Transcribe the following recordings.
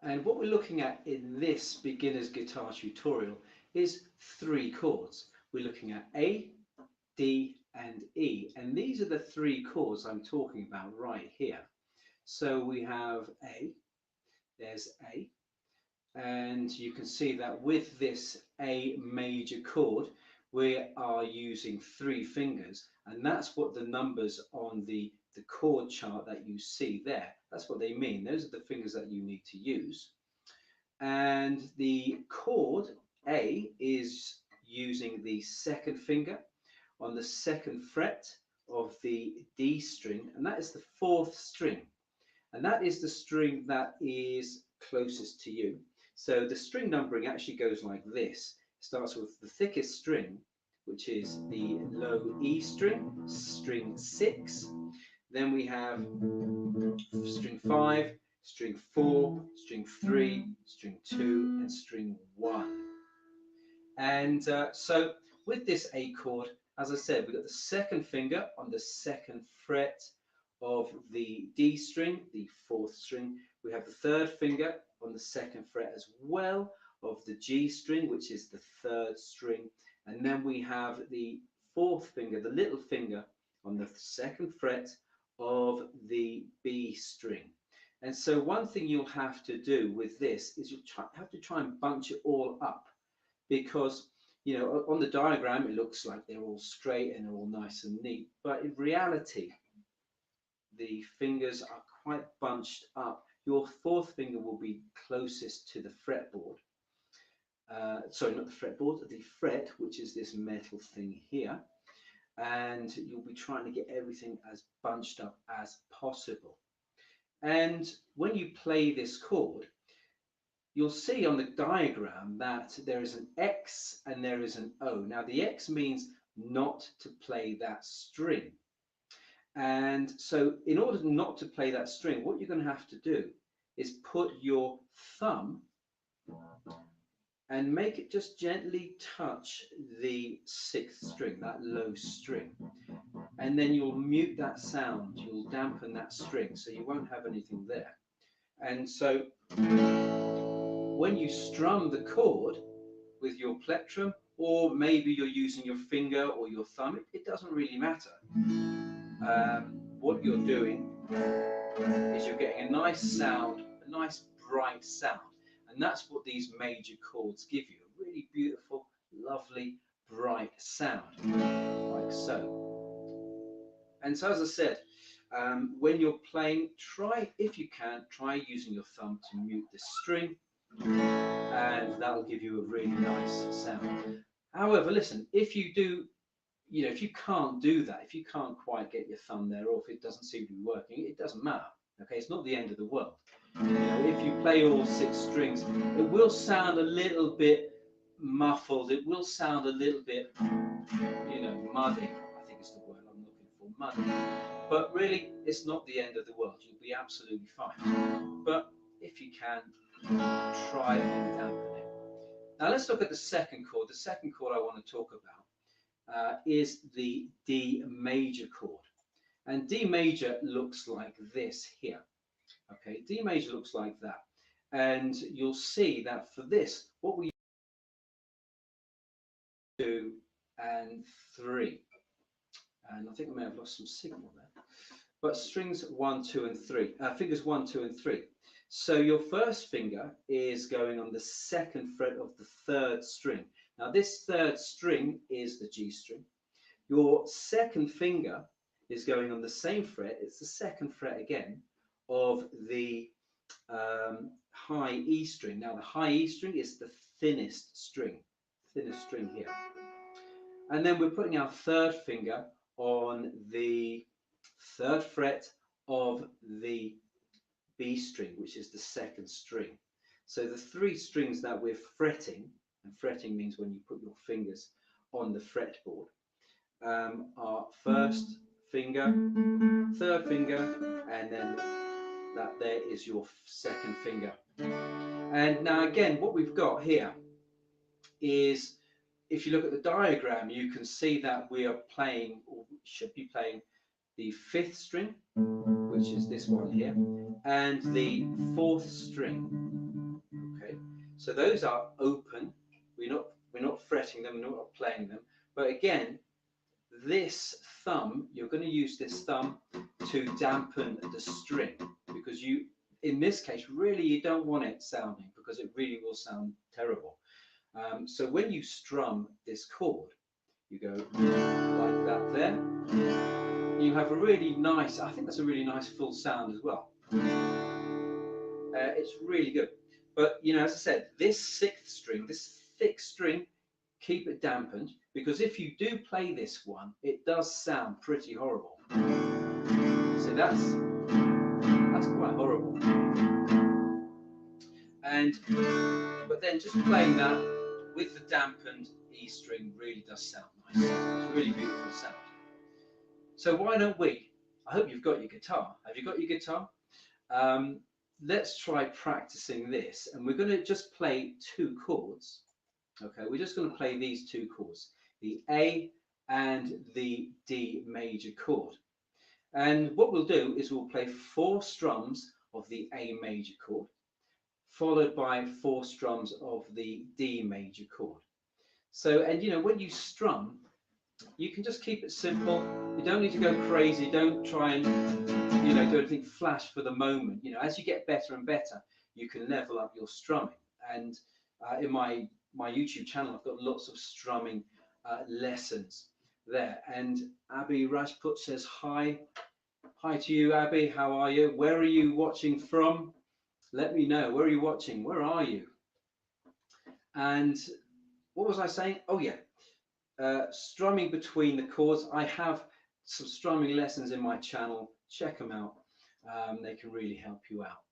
And what we're looking at in this beginner's guitar tutorial is three chords. We're looking at A, D and E, and these are the three chords I'm talking about right here. So we have A, there's A, and you can see that with this A major chord we are using three fingers, and that's what the numbers on the chord chart that you see there, that's what they mean. Those are the fingers that you need to use. And the chord A is using the second finger on the second fret of the D string, and that is the fourth string, and that is the string that is closest to you. So the string numbering actually goes like this. It starts with the thickest string, which is the low E string, string 6. Then we have string 5, string 4, string 3, string 2, and string 1. And so with this A chord, as I said, we've got the second finger on the second fret of the D string, the fourth string. We have the third finger on the second fret as well of the G string, which is the third string. And then we have the fourth finger, the little finger, on the second fret of the B string. And so one thing you'll have to do with this is you have to try and bunch it all up, because you know on the diagram it looks like they're all straight and they're all nice and neat, but in reality the fingers are quite bunched up. Your fourth finger will be closest to the fretboard. Sorry, not the fretboard, the fret, which is this metal thing here. And you'll be trying to get everything as bunched up as possible. And when you play this chord, you'll see on the diagram that there is an X and there is an O. Now the X means not to play that string. And so in order not to play that string, what you're going to have to do is put your thumb and make it just gently touch the sixth string, that low string. And then you'll mute that sound, you'll dampen that string, so you won't have anything there. And so when you strum the chord with your plectrum, or maybe you're using your finger or your thumb, it doesn't really matter. What you're doing is you're getting a nice sound, a nice bright sound, and that's what these major chords give you, a really beautiful, lovely, bright sound, like so. And so as I said, when you're playing, try, if you can, try using your thumb to mute the string, and that'll give you a really nice sound. However, listen, if you do, you know, if you can't do that, if you can't quite get your thumb there, or if it doesn't seem to be working, it doesn't matter. Okay, it's not the end of the world. You know, if you play all six strings, it will sound a little bit muffled. It will sound a little bit, you know, muddy. I think it's the word I'm looking for, muddy. But really, it's not the end of the world. You'll be absolutely fine. But if you can, try and dampen it. Now let's look at the second chord. The second chord I want to talk about is the D major chord. And D major looks like this here. Okay, D major looks like that. And you'll see that for this, what we 2 and 3. And I think I may have lost some signal there. But strings 1, 2, and 3, fingers 1, 2, and 3. So your first finger is going on the second fret of the third string. Now this third string is the G string. Your second finger is going on the same fret, it's the second fret again, of the high E string. Now the high E string is the thinnest string here. And then we're putting our third finger on the third fret of the B string, which is the second string. So the three strings that we're fretting, and fretting means when you put your fingers on the fretboard, are first finger, third finger, and then that there is your second finger. And now again, what we've got here is, if you look at the diagram, you can see that we are playing, or should be playing, the fifth string, which is this one here, and the fourth string. So those are open. We're not fretting them, we're not playing them. But again, this thumb, you're going to use this thumb to dampen the string, because in this case, really you don't want it sounding, because it really will sound terrible. So when you strum this chord, you go like that there. You have a really nice, I think that's a really nice full sound as well. It's really good. But, as I said, this sixth string, this thick string, keep it dampened, because if you do play this one, it does sound pretty horrible. So that's quite horrible. But then just playing that with the dampened E string really does sound nice. It's a really beautiful sound. So why don't we? I hope you've got your guitar. Have you got your guitar? Let's try practicing this, and we're going to just play two chords. Okay, we're just going to play these two chords, the A and the D major chord. And what we'll do is we'll play 4 strums of the A major chord, followed by 4 strums of the D major chord. So, and when you strum, you can just keep it simple. You don't need to go crazy. Don't try and do anything flash for the moment. As you get better and better, you can level up your strumming. And in my YouTube channel, I've got lots of strumming lessons there. And Abby Rajput says hi. Hi to you, Abby. How are you? Where are you watching from? Let me know. Where are you watching? Where are you? And what was I saying? Oh yeah, strumming between the chords. I have some strumming lessons in my channel. Check them out. They can really help you out.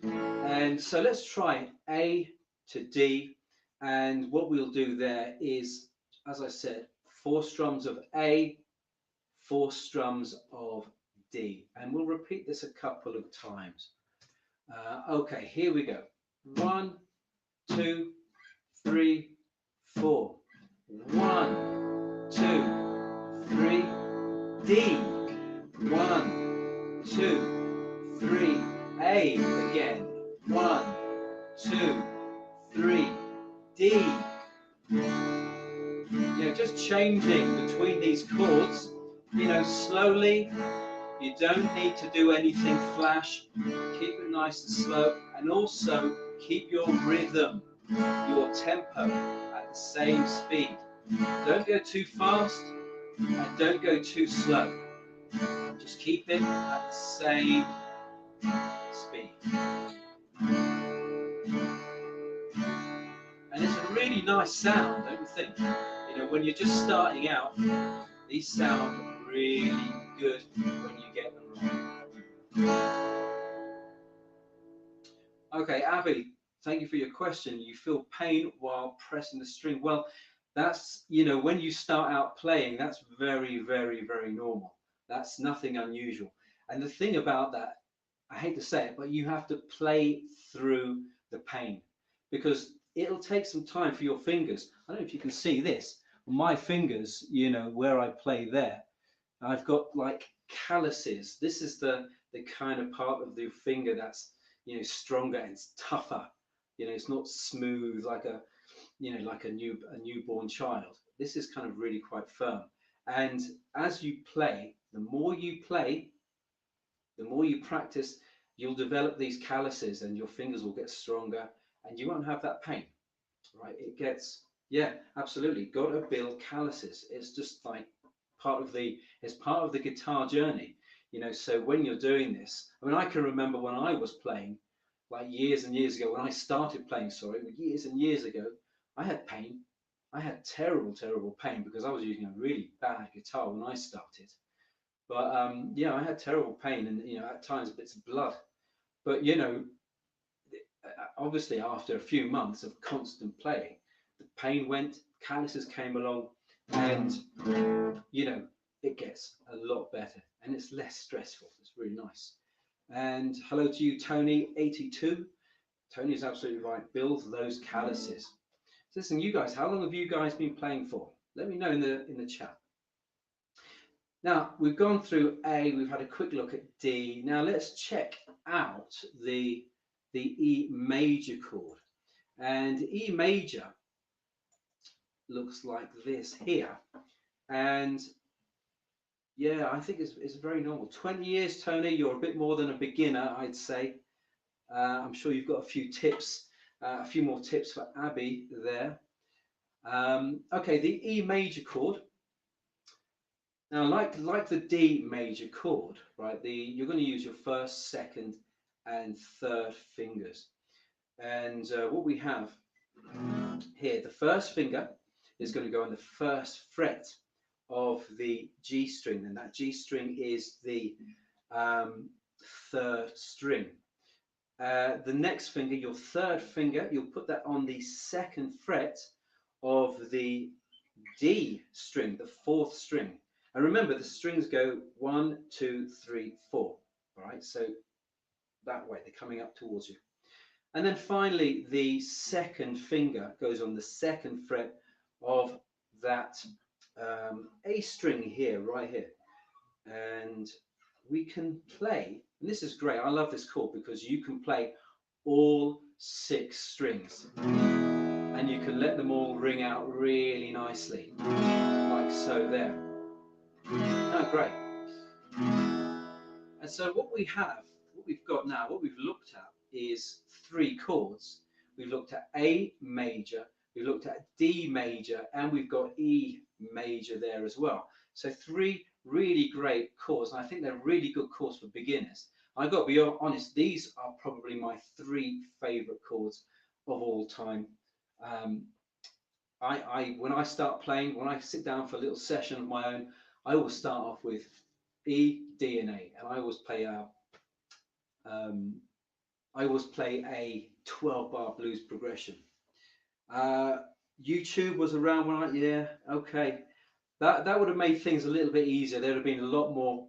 And so let's try A to D. And what we'll do there is, as I said, 4 strums of A, 4 strums of D. And we'll repeat this a couple of times. Okay, here we go. 1, 2, 3, 4. 1, 2, 3, D. 1, 2, 3, A again. 1, 2, 3, D. Just changing between these chords, slowly. You don't need to do anything flash. Keep it nice and slow, and also keep your rhythm, your tempo at the same speed. Don't go too fast and don't go too slow. Just keep it at the same speed. And it's a really nice sound, don't you think? When you're just starting out, these sound really good when you get them right. Okay, Abby, thank you for your question. You feel pain while pressing the string. Well, that's, when you start out playing, that's very, very, very normal. That's nothing unusual. And the thing about that, I hate to say it, but you have to play through the pain, because it'll take some time for your fingers. I don't know if you can see this. My fingers, where I play there, I've got like calluses. This is the kind of part of the finger that's, stronger and it's tougher. It's not smooth like a newborn child. This is kind of really quite firm. And as you play, the more you play, the more you practice, you'll develop these calluses and your fingers will get stronger and you won't have that pain, right? It gets, yeah, absolutely. Got to build calluses. It's just like it's part of the guitar journey, so when you're doing this, I mean, I can remember when I was playing, like years and years ago, when I started playing, years and years ago, I had pain. I had terrible, terrible pain because I was using a really bad guitar when I started. But yeah, I had terrible pain and, at times bits of blood. But, obviously after a few months of constant playing, the pain went, calluses came along, and, it gets a lot better and it's less stressful. It's really nice. And hello to you, Tony82. Tony is absolutely right. Build those calluses. So listen, you guys, how long have you guys been playing for? Let me know in the chat. Now we've gone through A. We've had a quick look at D. Now let's check out the E major chord. And E major looks like this here. And yeah, I think it's very normal. 20 years, Tony, you're a bit more than a beginner, I'd say. I'm sure you've got a few tips, a few more tips for Abby there. Okay, the E major chord. Now, like the D major chord, right? You're going to use your first, second, and third fingers. And what we have here, the first finger is going to go on the first fret of the G string, and that G string is the third string. The next finger, your third finger, you'll put that on the second fret of the D string, the fourth string. And remember, the strings go 1, 2, 3, 4. All right, so that way they're coming up towards you. And then finally, the second finger goes on the second fret of that A string here, right here. And we can play, and this is great. I love this chord because you can play all 6 strings and you can let them all ring out really nicely, like so there. Oh, great. And so what we've got now, what we've looked at is 3 chords. We've looked at A major, we've looked at D major, and we've got E major there as well. So 3 really great chords, and I think they're really good chords for beginners. I've got to be honest, these are probably my 3 favorite chords of all time. When I start playing, when I sit down for a little session of my own, I always start off with E, D, and A, and I always play a 12-bar blues progression. YouTube was around when yeah, okay. That would have made things a little bit easier. There would have been a lot more,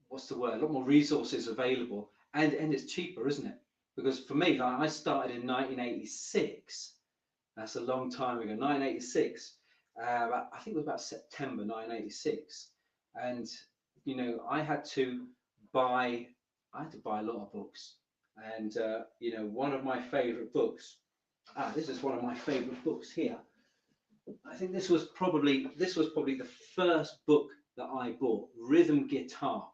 what's the word? A lot more resources available, and it's cheaper, isn't it? Because for me, like, I started in 1986. That's a long time ago. 1986. I think it was about September 1986, and you know, I had to buy a lot of books, and you know, one of my favorite books. This is one of my favorite books here. I think this was probably the first book that I bought. Rhythm Guitar.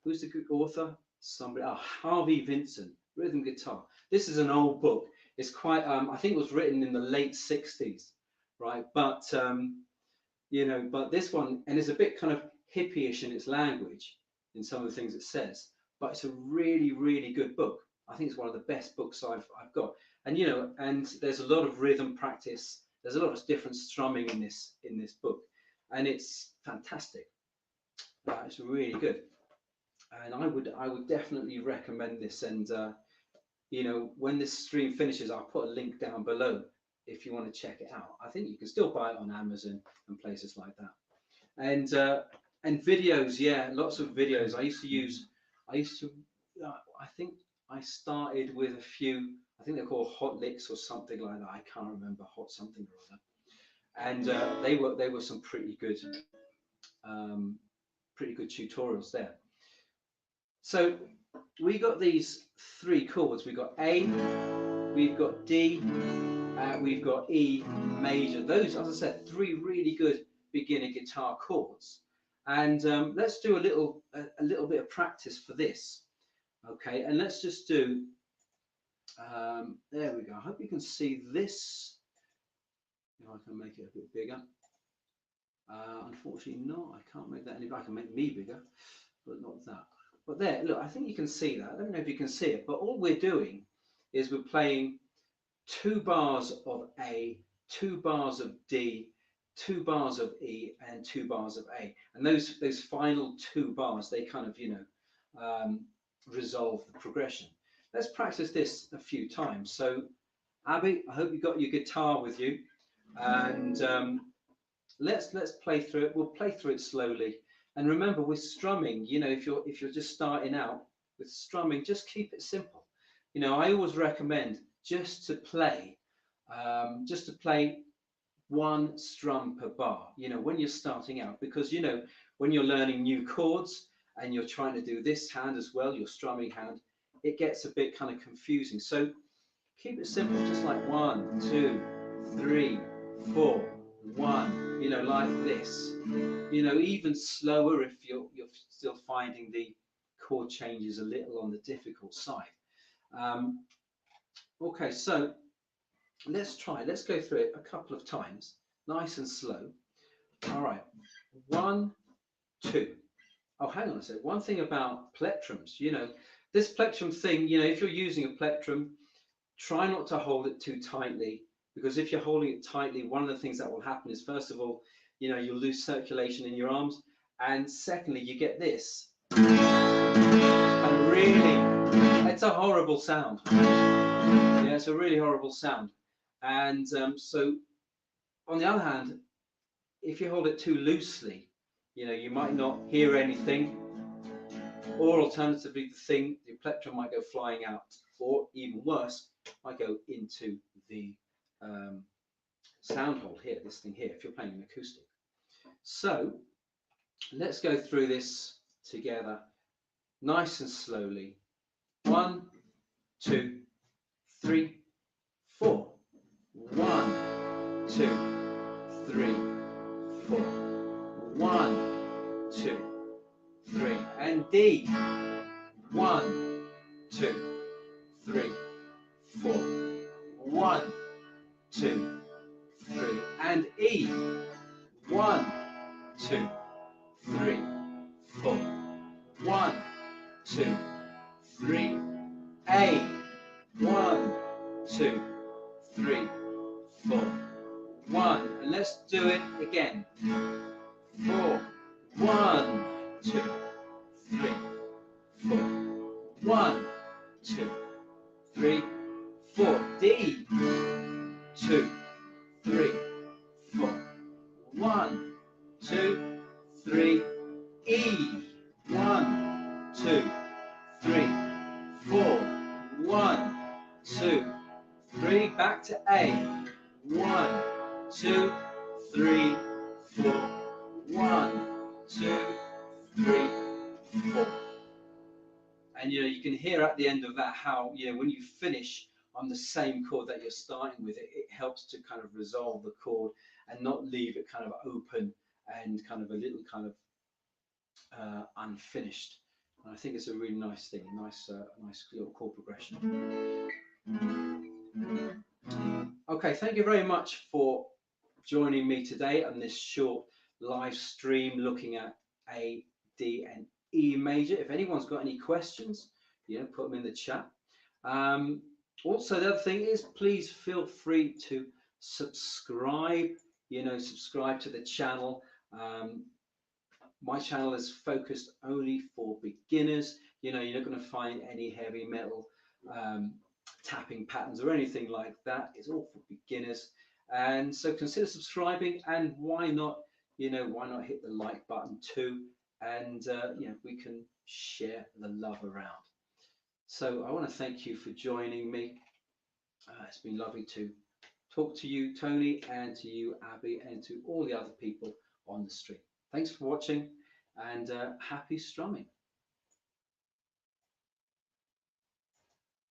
Who's the good author? Somebody. Harvey Vincent. Rhythm Guitar. This is an old book. It's quite. I think it was written in the late 60s, right? But you know, but this one, and it's a bit kind of hippie-ish in its language, in some of the things it says. But it's a really, really good book. I think it's one of the best books I've got. And you know, and there's a lot of rhythm practice. There's a lot of different strumming in this book, and it's fantastic. It's really good, and I would definitely recommend this. And you know, when this stream finishes, I'll put a link down below if you want to check it out. I think you can still buy it on Amazon and places like that. And videos, yeah, lots of videos. I think I started with a few. I think they're called Hot Licks or something like that. I can't remember, Hot something or other. And they were some pretty good tutorials there. So we got these 3 chords. We've got A, we've got D, we've got E major. Those, as I said, 3 really good beginner guitar chords. And let's do a little bit of practice for this. Okay, and let's just do. There we go. I hope you can see this. If I can make it a bit bigger. Unfortunately not. I can't make that any bigger. I can make me bigger, but not that. But there, look, I think you can see that. I don't know if you can see it, but all we're doing is we're playing 2 bars of A, 2 bars of D, 2 bars of E, and 2 bars of A. And those final 2 bars, they kind of, you know, resolve the progression. Let's practice this a few times. So, Abby, I hope you got your guitar with you, and let's play through it. We'll play through it slowly. And remember, with strumming, you know, if you're just starting out with strumming, just keep it simple. You know, I always recommend just to play 1 strum per bar. You know, when you're starting out, because you know, when you're learning new chords and you're trying to do this hand as well, your strumming hand, it gets a bit kind of confusing. So keep it simple, just like 1, 2, 3, 4, 1, you know, like this. You know, even slower if you're still finding the chord changes a little on the difficult side. Okay, so let's go through it a couple of times, nice and slow. All right, 1, 2. Oh, hang on a sec. One thing about plectrums, you know, this plectrum thing, you know, if you're using a plectrum, try not to hold it too tightly, because if you're holding it tightly, one of the things that will happen is, first of all, you know, you'll lose circulation in your arms, and secondly, you get this. And really, it's a horrible sound. Yeah, it's a really horrible sound. And so, on the other hand, if you hold it too loosely, you know, you might not hear anything, or alternatively, the plectrum might go flying out, or even worse, might go into the sound hole here, this thing here, if you're playing an acoustic. So let's go through this together, nice and slowly. 1, 2, 3, 4. 1, 2, 3, 4. 1, 2, 3, and D. 1, 2, 3, 4. 1, 2, 3, and E. 1, 2, 3, 4. 1, 2, 3. A. 1, 2, 3, 4. 1, and let's do it again. 4. 1, 2, 3, 4. 1, 2, 3, 4. D. 2, 3, 4. 1, 2, 3. E. 1, 2, 3, 4. 1, 2, 3. Back to A. 1, 2, 3, 4. 1, 2, 3, 4. And you know, you can hear at the end of that how, you know, when you finish on the same chord that you're starting with, it helps to kind of resolve the chord and not leave it kind of open and kind of a little kind of unfinished. And I think it's a really nice thing, nice little chord progression. Okay, thank you very much for joining me today on this short live stream looking at A, D, and E major. If anyone's got any questions, you know, put them in the chat. Also, the other thing is, please feel free to subscribe. You know, subscribe to the channel. My channel is focused only for beginners. You know, you're not going to find any heavy metal tapping patterns or anything like that. It's all for beginners. And so consider subscribing, and why not, you know, why not hit the like button too? And you know, we can share the love around. So I want to thank you for joining me. It's been lovely to talk to you, Tony, and to you, Abby, and to all the other people on the stream. Thanks for watching, and happy strumming.